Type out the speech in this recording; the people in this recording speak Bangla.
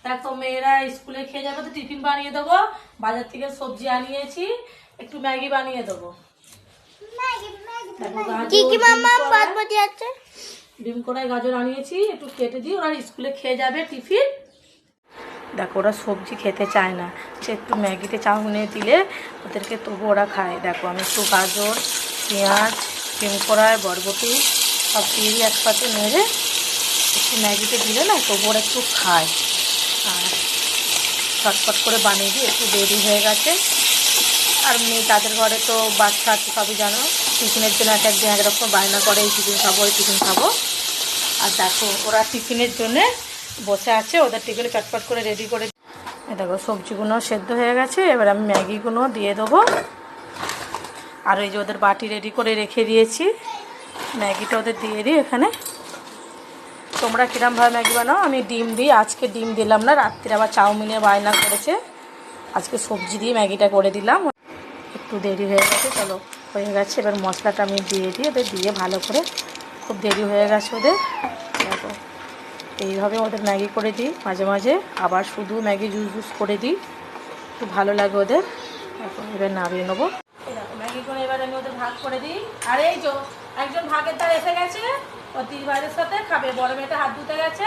দেখো মেয়েরা স্কুলে খেয়ে যাবে তো টিফিন বানিয়ে দেবো। বাজার থেকে সবজি আনিয়েছি, একটু ম্যাগি বানিয়ে দেবো। ডিম কড়াই গাজর আনিয়েছি, একটু কেটে দিই, ওরা স্কুলে খেয়ে যাবে টিফিন। দেখো ওরা সবজি খেতে চায় না, সে একটু ম্যাগিতে চাউমিনে দিলে ওদেরকে তবু ওরা খায়। দেখো আমি একটু গাজর, পেঁয়াজ, ডিম কড়াই, বরবটি সব দিয়ে একসাথে নেড়ে একটু ম্যাগিতে দিলে না তবু ওরা একটু খায়। আর চটপট করে বানিয়ে দিই, একটু দেরি হয়ে গেছে। আর মেয়ে তাদের ঘরে তো বাচ্চা আছে সবই জানো, টিফিনের জন্য এক একদিন একরকম বায়না করে, এই টিফিন খাবো এই টিফিন খাবো। আর দেখো ওরা টিফিনের জন্যে বসে আছে, ওদের টিফিনে চটপট করে রেডি করে। দেখো সবজিগুলো সেদ্ধ হয়ে গেছে, এবার আমি ম্যাগিগুলো দিয়ে দেবো। আর এই যে ওদের বাটি রেডি করে রেখে দিয়েছি, ম্যাগিটা ওদের দিয়ে দিই এখানে। তোমরা কিরমভাবে ম্যাগি বানাও? আমি ডিম দিই, আজকে ডিম দিলাম না, রাত্রে আবার চাউমিনের বায়না করেছে, আজকে সবজি দিয়ে ম্যাগিটা করে দিলাম। একটু দেরি হয়ে গেছে, চলো হয়ে গেছে। এবার মশলাটা আমি দিয়ে দিই, ওদের দিয়ে ভালো করে, খুব দেরি হয়ে গেছে ওদের। দেখো এইভাবে ওদের ম্যাগি করে দিই মাঝে মাঝে, আবার শুধু ম্যাগি জুস করে দিই, খুব ভালো লাগে ওদের। এখন এবার নামিয়ে নেবো। দেখো ম্যাগি করে এবার আমি ওদের ভাগ করে দিই। আর এই যে একজন ভাগের তার এসে গেছে, ও 3 ভাইয়ের সাথে খাবে, বড় মেয়েটা হাত ধুতে গেছে।